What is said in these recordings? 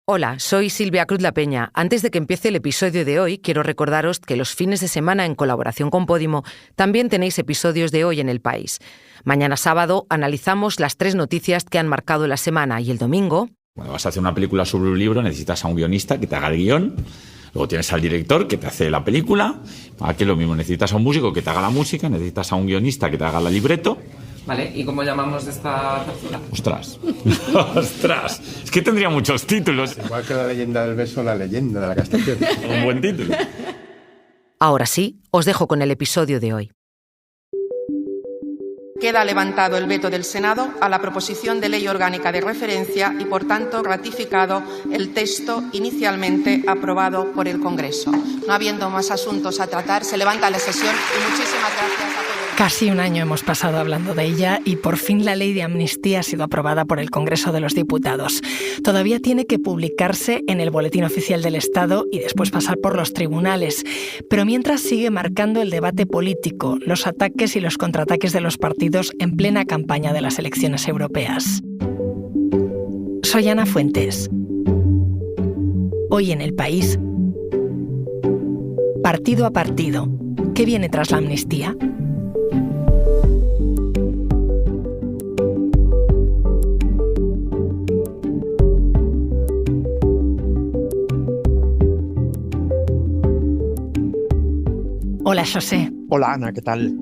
Hola, soy Silvia Cruz La Peña. Antes de que empiece el episodio de hoy, quiero recordaros que los fines de semana, en colaboración con Podimo, también tenéis episodios de Hoy en el País. Mañana sábado analizamos las 3 noticias que han marcado la semana y el domingo... Cuando vas a hacer una película sobre un libro, necesitas a un guionista que te haga el guión. Luego tienes al director que te hace la película. Aquí es lo mismo, necesitas a un músico que te haga la música, necesitas a un guionista que te haga el libreto. Vale, ¿y cómo llamamos esta tercera? ¡Ostras! ¡Ostras! Es que tendría muchos títulos. Igual que la leyenda del beso, la leyenda de la castración. Un buen título. Ahora sí, os dejo con el episodio de hoy. Queda levantado el veto del Senado a la proposición de ley orgánica de referencia y, por tanto, ratificado el texto inicialmente aprobado por el Congreso. No habiendo más asuntos a tratar, se levanta la sesión y muchísimas gracias a todos. Casi un año hemos pasado hablando de ella y por fin la ley de amnistía ha sido aprobada por el Congreso de los Diputados. Todavía tiene que publicarse en el Boletín Oficial del Estado y después pasar por los tribunales. Pero mientras sigue marcando el debate político, los ataques y los contraataques de los partidos en plena campaña de las elecciones europeas. Soy Ana Fuentes. Hoy en El País. Partido a partido. ¿Qué viene tras la amnistía? Hola, José. Hola, Ana, ¿qué tal?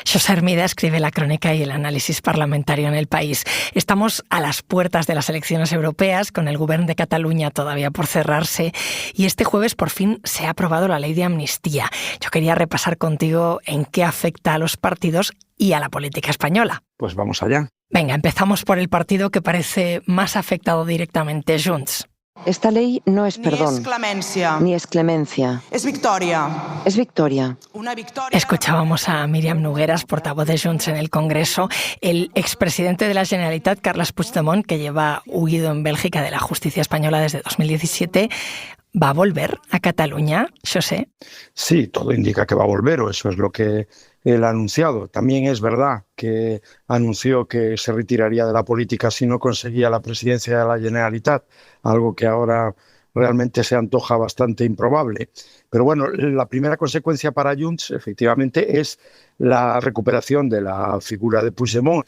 José Hermida escribe la crónica y el análisis parlamentario en El País. Estamos a las puertas de las elecciones europeas, con el Govern de Cataluña todavía por cerrarse, y este jueves por fin se ha aprobado la ley de amnistía. Yo quería repasar contigo en qué afecta a los partidos y a la política española. Pues vamos allá. Venga, empezamos por el partido que parece más afectado directamente, Junts. Esta ley no es perdón, Ni ni es clemencia, es victoria. es victoria. Una victoria. Escuchábamos a Míriam Nogueras, portavoz de Junts en el Congreso, el expresidente de la Generalitat, Carles Puigdemont, que lleva huido en Bélgica de la justicia española desde 2017, ¿va a volver a Cataluña, José? Sí, todo indica que va a volver, o eso es lo que él ha anunciado. También es verdad que anunció que se retiraría de la política si no conseguía la presidencia de la Generalitat, algo que ahora realmente se antoja bastante improbable. Pero bueno, la primera consecuencia para Junts, efectivamente, es la recuperación de la figura de Puigdemont.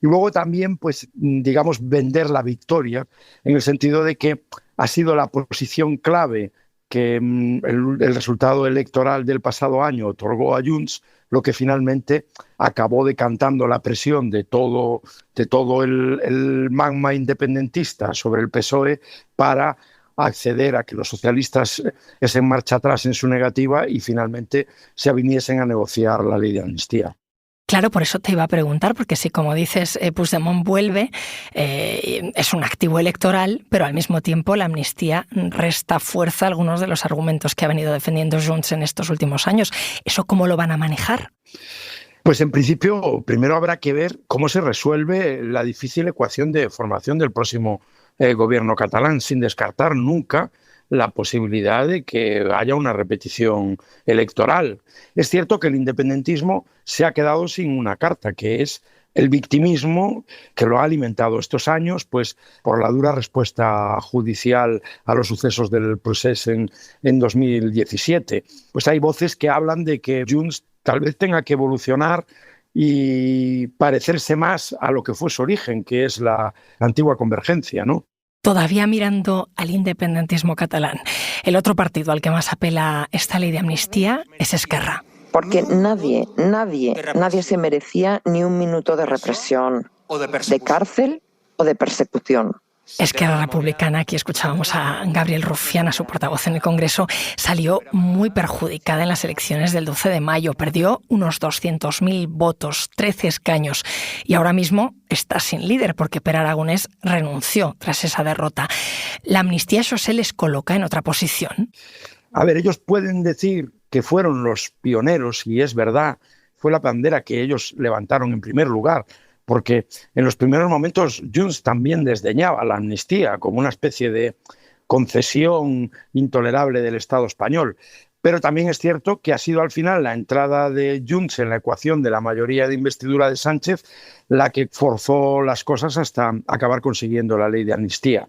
Y luego también, pues, digamos, vender la victoria, en el sentido de que ha sido la posición clave que el resultado electoral del pasado año otorgó a Junts, lo que finalmente acabó decantando la presión de todo el magma independentista sobre el PSOE para acceder a que los socialistas esen marcha atrás en su negativa y finalmente se aviniesen a negociar la ley de amnistía. Claro, por eso te iba a preguntar, porque si, como dices, Puigdemont vuelve, es un activo electoral, pero al mismo tiempo la amnistía resta fuerza a algunos de los argumentos que ha venido defendiendo Junts en estos últimos años. ¿Eso cómo lo van a manejar? Pues en principio, primero habrá que ver cómo se resuelve la difícil ecuación de formación del próximo gobierno catalán, sin descartar nunca la posibilidad de que haya una repetición electoral. Es cierto que el independentismo se ha quedado sin una carta, que es el victimismo que lo ha alimentado estos años, pues por la dura respuesta judicial a los sucesos del proceso en 2017. Pues hay voces que hablan de que Junts tal vez tenga que evolucionar y parecerse más a lo que fue su origen, que es la antigua Convergencia, ¿no? Todavía mirando al independentismo catalán, el otro partido al que más apela esta ley de amnistía es Esquerra. Porque nadie se merecía ni un minuto de represión, de cárcel o de persecución. Esquerra Republicana, aquí escuchábamos a Gabriel Rufián, a su portavoz en el Congreso, salió muy perjudicada en las elecciones del 12 de mayo. Perdió unos 200.000 votos, 13 escaños. Y ahora mismo está sin líder porque Per Aragonés renunció tras esa derrota. ¿La amnistía, José, les coloca en otra posición? A ver, ellos pueden decir que fueron los pioneros, y es verdad, fue la bandera que ellos levantaron en primer lugar, porque en los primeros momentos Junts también desdeñaba la amnistía como una especie de concesión intolerable del Estado español. Pero también es cierto que ha sido al final la entrada de Junts en la ecuación de la mayoría de investidura de Sánchez la que forzó las cosas hasta acabar consiguiendo la ley de amnistía.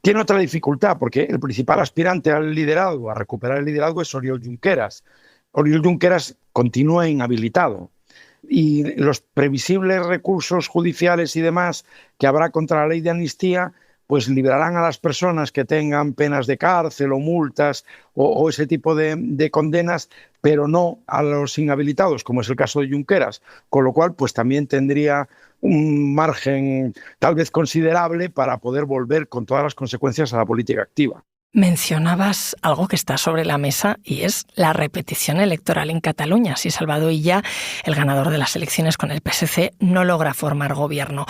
Tiene otra dificultad, porque el principal aspirante al liderazgo, a recuperar el liderazgo, es Oriol Junqueras. Oriol Junqueras continúa inhabilitado y los previsibles recursos judiciales y demás que habrá contra la ley de amnistía pues librarán a las personas que tengan penas de cárcel o multas o ese tipo de condenas, pero no a los inhabilitados, como es el caso de Junqueras, con lo cual pues también tendría un margen tal vez considerable para poder volver con todas las consecuencias a la política activa. Mencionabas algo que está sobre la mesa y es la repetición electoral en Cataluña. Si Salvador Illa, el ganador de las elecciones con el PSC, no logra formar gobierno.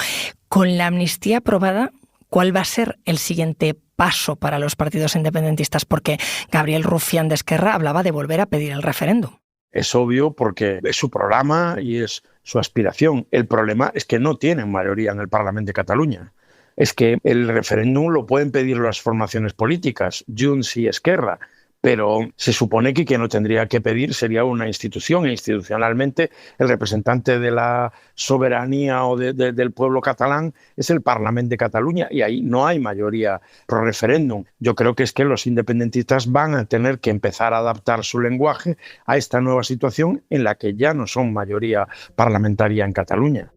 Con la amnistía aprobada, ¿cuál va a ser el siguiente paso para los partidos independentistas? Porque Gabriel Rufián de Esquerra hablaba de volver a pedir el referéndum. Es obvio porque es su programa y es su aspiración. El problema es que no tienen mayoría en el Parlamento de Cataluña. Es que el referéndum lo pueden pedir las formaciones políticas, Junts y Esquerra, pero se supone que quien lo tendría que pedir sería una institución, e institucionalmente el representante de la soberanía o del pueblo catalán es el Parlamento de Cataluña y ahí no hay mayoría pro referéndum. Yo creo que es que los independentistas van a tener que empezar a adaptar su lenguaje a esta nueva situación en la que ya no son mayoría parlamentaria en Cataluña.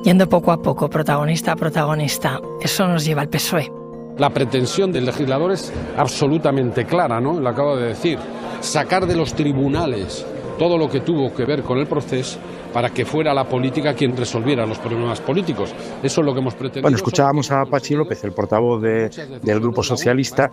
Yendo poco a poco, protagonista a protagonista, eso nos lleva al PSOE. La pretensión del legislador es absolutamente clara, ¿no? Lo acabo de decir, sacar de los tribunales todo lo que tuvo que ver con el proceso para que fuera la política quien resolviera los problemas políticos. Eso es lo que hemos pretendido. Bueno, escuchábamos a Patxi López, el portavoz del Grupo Socialista,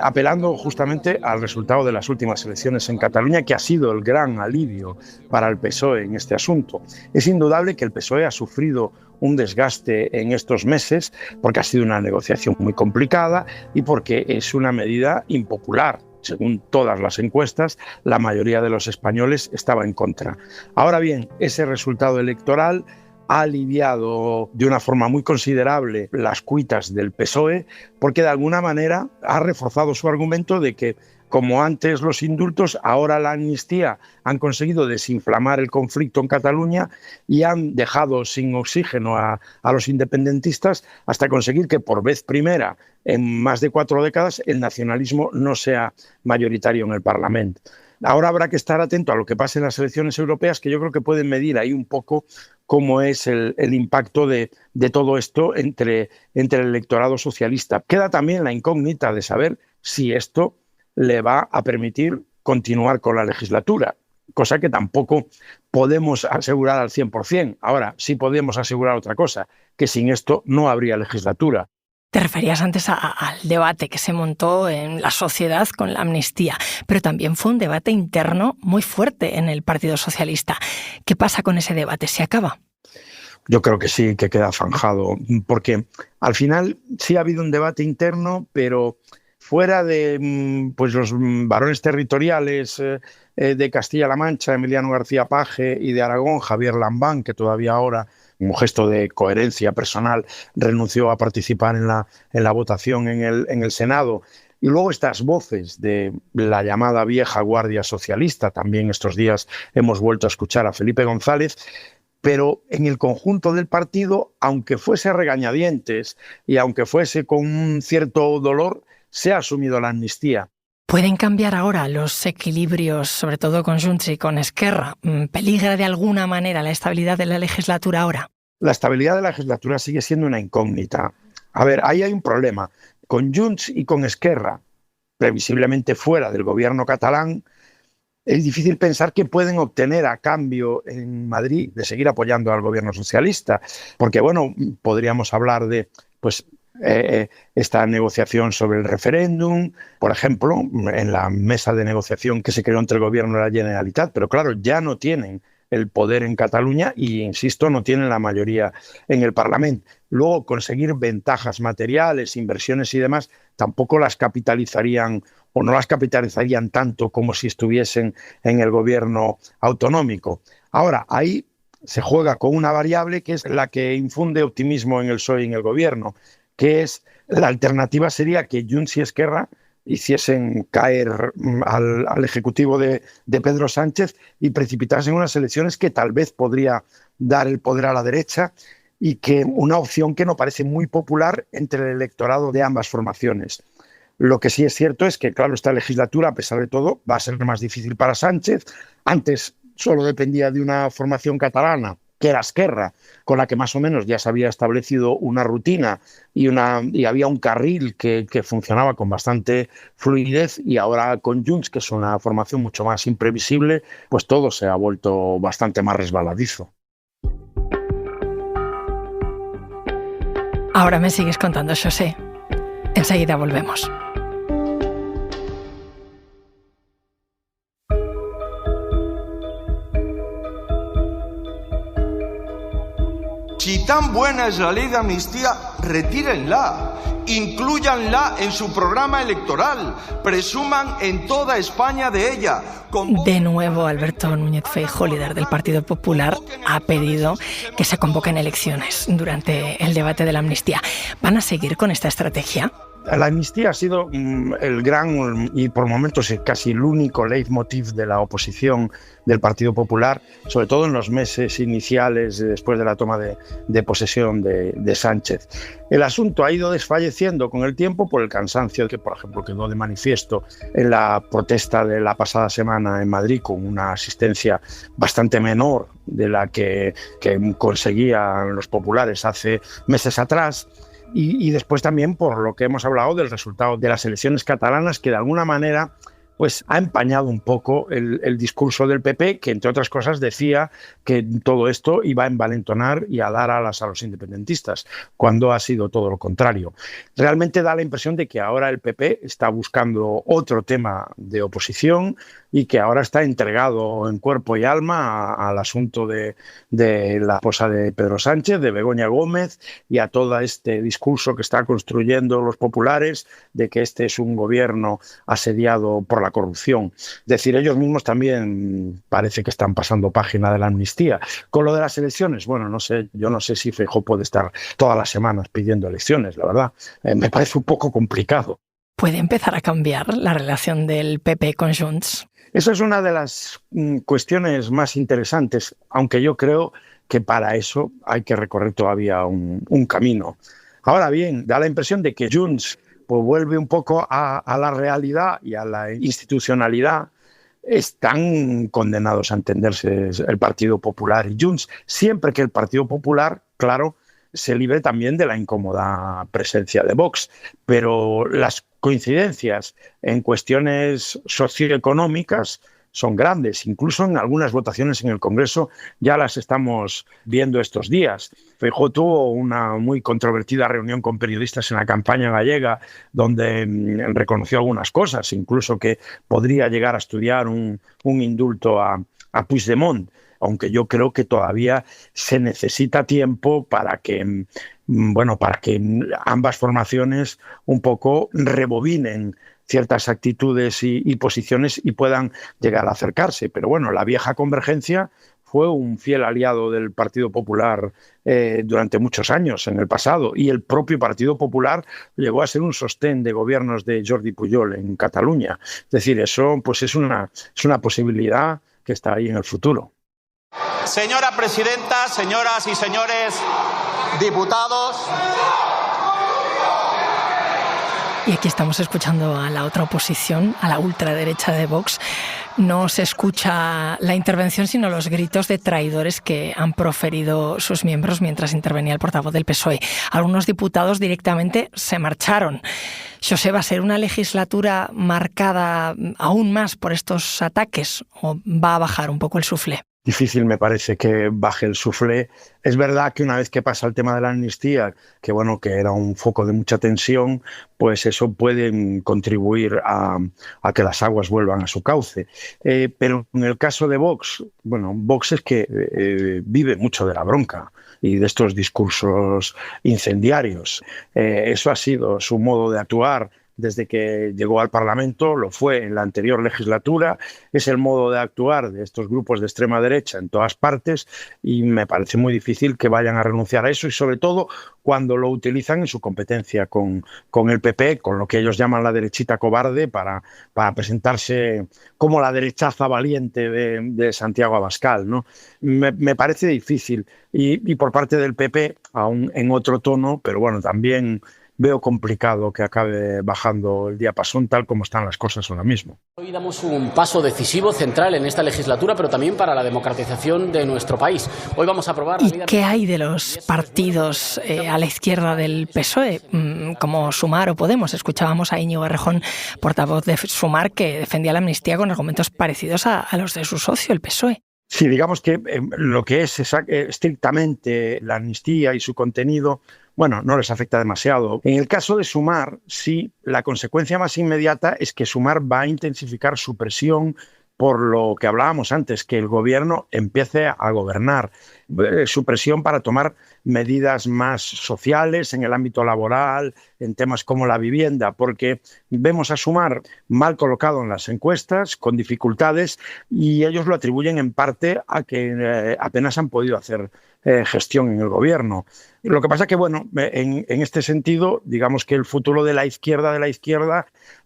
apelando justamente al resultado de las últimas elecciones en Cataluña, que ha sido el gran alivio para el PSOE en este asunto. Es indudable que el PSOE ha sufrido un desgaste en estos meses porque ha sido una negociación muy complicada y porque es una medida impopular. Según todas las encuestas, la mayoría de los españoles estaba en contra. Ahora bien, ese resultado electoral ha aliviado de una forma muy considerable las cuitas del PSOE porque de alguna manera ha reforzado su argumento de que, como antes los indultos, ahora la amnistía han conseguido desinflamar el conflicto en Cataluña y han dejado sin oxígeno a los independentistas hasta conseguir que por vez primera en más de 4 décadas el nacionalismo no sea mayoritario en el Parlamento. Ahora habrá que estar atento a lo que pase en las elecciones europeas, que yo creo que pueden medir ahí un poco cómo es el impacto de todo esto entre el electorado socialista. Queda también la incógnita de saber si esto le va a permitir continuar con la legislatura, cosa que tampoco podemos asegurar al 100%. Ahora, sí podemos asegurar otra cosa, que sin esto no habría legislatura. Te referías antes al debate que se montó en la sociedad con la amnistía, pero también fue un debate interno muy fuerte en el Partido Socialista. ¿Qué pasa con ese debate? ¿Se acaba? Yo creo que sí, que queda zanjado, porque al final sí ha habido un debate interno, pero fuera de pues los varones territoriales de Castilla-La Mancha, Emiliano García Paje, y de Aragón, Javier Lambán, que todavía ahora, un gesto de coherencia personal, renunció a participar en la votación en el Senado. Y luego estas voces de la llamada vieja guardia socialista, también estos días hemos vuelto a escuchar a Felipe González, pero en el conjunto del partido, aunque fuese a regañadientes y aunque fuese con un cierto dolor, se ha asumido la amnistía. ¿Pueden cambiar ahora los equilibrios, sobre todo con Junts y con Esquerra? ¿Peligra de alguna manera la estabilidad de la legislatura ahora? La estabilidad de la legislatura sigue siendo una incógnita. A ver, ahí hay un problema. Con Junts y con Esquerra, previsiblemente fuera del gobierno catalán, es difícil pensar que pueden obtener a cambio en Madrid de seguir apoyando al gobierno socialista. Porque, bueno, podríamos hablar de esta negociación sobre el referéndum, por ejemplo, en la mesa de negociación que se creó entre el gobierno y la Generalitat, pero claro, ya no tienen el poder en Cataluña y, insisto, no tienen la mayoría en el Parlamento. Luego, conseguir ventajas materiales, inversiones y demás, tampoco las capitalizarían o no las capitalizarían tanto como si estuviesen en el gobierno autonómico. Ahora, ahí se juega con una variable que es la que infunde optimismo en el PSOE y en el gobierno, que es la alternativa sería que Junts y Esquerra hiciesen caer al Ejecutivo de Pedro Sánchez y precipitasen unas elecciones que tal vez podría dar el poder a la derecha, y que una opción que no parece muy popular entre el electorado de ambas formaciones. Lo que sí es cierto es que, claro, esta legislatura, a pesar de todo, va a ser más difícil para Sánchez. Antes solo dependía de una formación catalana, que era Esquerra, con la que más o menos ya se había establecido una rutina y había un carril que funcionaba con bastante fluidez, y ahora con Junts, que es una formación mucho más imprevisible, pues todo se ha vuelto bastante más resbaladizo. Ahora me sigues contando, José. Enseguida volvemos. Si tan buena es la ley de amnistía, retírenla, inclúyanla en su programa electoral, presuman en toda España de ella. De nuevo, Alberto Núñez Feijóo, líder del Partido Popular, ha pedido que se convoquen elecciones durante el debate de la amnistía. ¿Van a seguir con esta estrategia? La amnistía ha sido el gran y por momentos casi el único leitmotiv de la oposición del Partido Popular, sobre todo en los meses iniciales después de la toma de posesión de Sánchez. El asunto ha ido desfalleciendo con el tiempo por el cansancio que, por ejemplo, quedó de manifiesto en la protesta de la pasada semana en Madrid, con una asistencia bastante menor de la que conseguían los populares hace meses atrás. Y después también por lo que hemos hablado del resultado de las elecciones catalanas, que de alguna manera pues ha empañado un poco el discurso del PP, que entre otras cosas decía que todo esto iba a envalentonar y a dar alas a los independentistas, cuando ha sido todo lo contrario. Realmente da la impresión de que ahora el PP está buscando otro tema de oposición y que ahora está entregado en cuerpo y alma al asunto de la esposa de Pedro Sánchez, de Begoña Gómez, y a todo este discurso que está construyendo los populares de que este es un gobierno asediado por la corrupción. Es decir, ellos mismos también parece que están pasando página de la amnistía. Con lo de las elecciones, bueno, no sé, yo no sé si Feijóo puede estar todas las semanas pidiendo elecciones, la verdad. Me parece un poco complicado. ¿Puede empezar a cambiar la relación del PP con Junts? Esa es una de las cuestiones más interesantes, aunque yo creo que para eso hay que recorrer todavía un camino. Ahora bien, da la impresión de que Junts pues vuelve un poco a la realidad y a la institucionalidad. Están condenados a entenderse el Partido Popular y Junts, siempre que el Partido Popular, claro, se libre también de la incómoda presencia de Vox. Pero las coincidencias en cuestiones socioeconómicas son grandes. Incluso en algunas votaciones en el Congreso ya las estamos viendo estos días. Feijóo tuvo una muy controvertida reunión con periodistas en la campaña gallega, donde reconoció algunas cosas, incluso que podría llegar a estudiar un indulto a Puigdemont, aunque yo creo que todavía se necesita tiempo para que ambas formaciones un poco rebobinen ciertas actitudes y posiciones y puedan llegar a acercarse. Pero bueno, la vieja convergencia fue un fiel aliado del Partido Popular durante muchos años en el pasado, y el propio Partido Popular llegó a ser un sostén de gobiernos de Jordi Pujol en Cataluña. Es decir, eso pues es una posibilidad que está ahí en el futuro. Señora presidenta, señoras y señores diputados. Y aquí estamos escuchando a la otra oposición, a la ultraderecha de Vox. No se escucha la intervención, sino los gritos de traidores que han proferido sus miembros mientras intervenía el portavoz del PSOE. Algunos diputados directamente se marcharon. José, ¿va a ser una legislatura marcada aún más por estos ataques o va a bajar un poco el suflé? Difícil me parece que baje el suflé. Es verdad que una vez que pasa el tema de la amnistía, que era un foco de mucha tensión, pues eso puede contribuir a que las aguas vuelvan a su cauce. Pero en el caso de Vox, Vox es que vive mucho de la bronca y de estos discursos incendiarios. Eso ha sido su modo de actuar desde que llegó al Parlamento, lo fue en la anterior legislatura, es el modo de actuar de estos grupos de extrema derecha en todas partes y me parece muy difícil que vayan a renunciar a eso y sobre todo cuando lo utilizan en su competencia con el PP, con lo que ellos llaman la derechita cobarde para presentarse como la derechaza valiente de Santiago Abascal, ¿no? Me parece difícil y por parte del PP, aún en otro tono, pero bueno, también veo complicado que acabe bajando el diapasón tal como están las cosas ahora mismo. Hoy damos un paso decisivo, central en esta legislatura, pero también para la democratización de nuestro país. Hoy vamos a aprobar... ¿Y qué hay de los partidos a la izquierda del PSOE, como Sumar o Podemos? Escuchábamos a Íñigo Errejón, portavoz de Sumar, que defendía la amnistía con argumentos parecidos a los de su socio, el PSOE. Sí, digamos que lo que es estrictamente la amnistía y su contenido, bueno, no les afecta demasiado. En el caso de Sumar, sí, la consecuencia más inmediata es que Sumar va a intensificar su presión por lo que hablábamos antes, que el gobierno empiece a gobernar, su presión para tomar medidas más sociales en el ámbito laboral, en temas como la vivienda, porque vemos a Sumar mal colocado en las encuestas, con dificultades, y ellos lo atribuyen en parte a que apenas han podido hacer gestión en el gobierno. Lo que pasa es que, bueno, en este sentido, digamos que el futuro de la izquierda,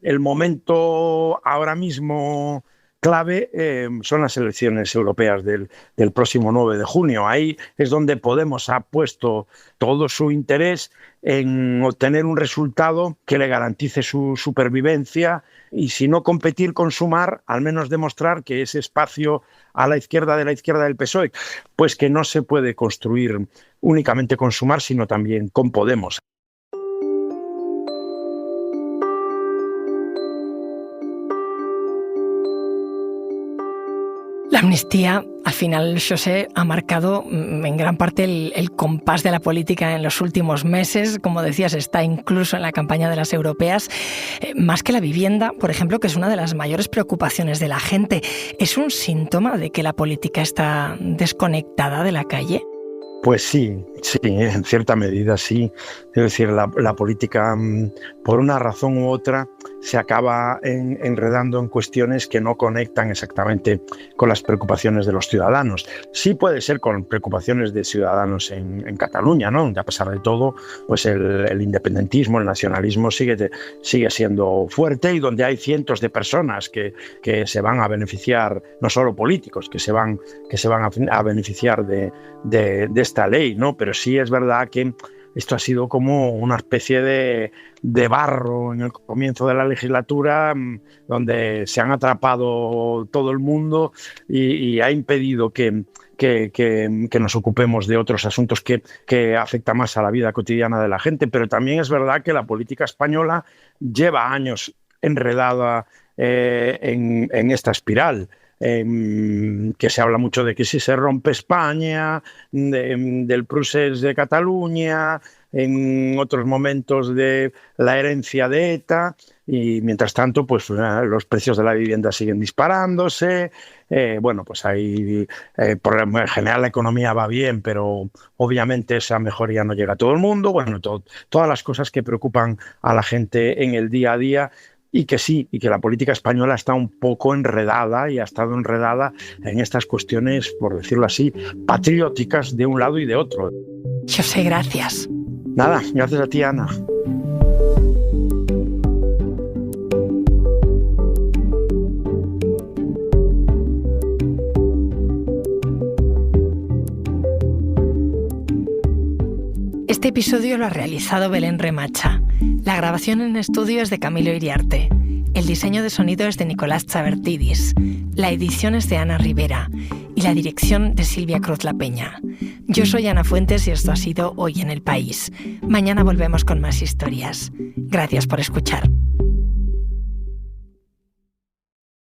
el momento ahora mismo clave son las elecciones europeas del próximo 9 de junio. Ahí es donde Podemos ha puesto todo su interés en obtener un resultado que le garantice su supervivencia y, si no competir con Sumar, al menos demostrar que ese espacio a la izquierda del PSOE, pues que no se puede construir únicamente con Sumar, sino también con Podemos. La amnistía, al final, José, ha marcado en gran parte el compás de la política en los últimos meses. Como decías, está incluso en la campaña de las europeas. Más que la vivienda, por ejemplo, que es una de las mayores preocupaciones de la gente. ¿Es un síntoma de que la política está desconectada de la calle? Pues sí, en cierta medida sí. Es decir, la política, por una razón u otra, se acaba enredando en cuestiones que no conectan exactamente con las preocupaciones de los ciudadanos. Sí puede ser con preocupaciones de ciudadanos en Cataluña, ¿no? A pesar de todo, pues el independentismo, el nacionalismo sigue siendo fuerte y donde hay cientos de personas que se van a beneficiar, no solo políticos, que se van a beneficiar de esta ley, ¿no? Pero sí es verdad que esto ha sido como una especie de barro en el comienzo de la legislatura, donde se han atrapado todo el mundo y ha impedido que nos ocupemos de otros asuntos que afectan más a la vida cotidiana de la gente. Pero también es verdad que la política española lleva años enredada en esta espiral. Que se habla mucho de que si se rompe España, del procés de Cataluña, en otros momentos de la herencia de ETA, y mientras tanto pues los precios de la vivienda siguen disparándose. Bueno, pues ahí en general la economía va bien, pero obviamente esa mejoría no llega a todo el mundo. Bueno, todas las cosas que preocupan a la gente en el día a día. Y que la política española está un poco enredada y ha estado enredada en estas cuestiones, por decirlo así, patrióticas de un lado y de otro. José, gracias. Nada, gracias a ti, Ana. Este episodio lo ha realizado Belén Remacha. La grabación en estudio es de Camilo Iriarte. El diseño de sonido es de Nicolás Chavertidis. La edición es de Ana Rivera. Y la dirección de Silvia Cruz La Peña. Yo soy Ana Fuentes y esto ha sido Hoy en el País. Mañana volvemos con más historias. Gracias por escuchar.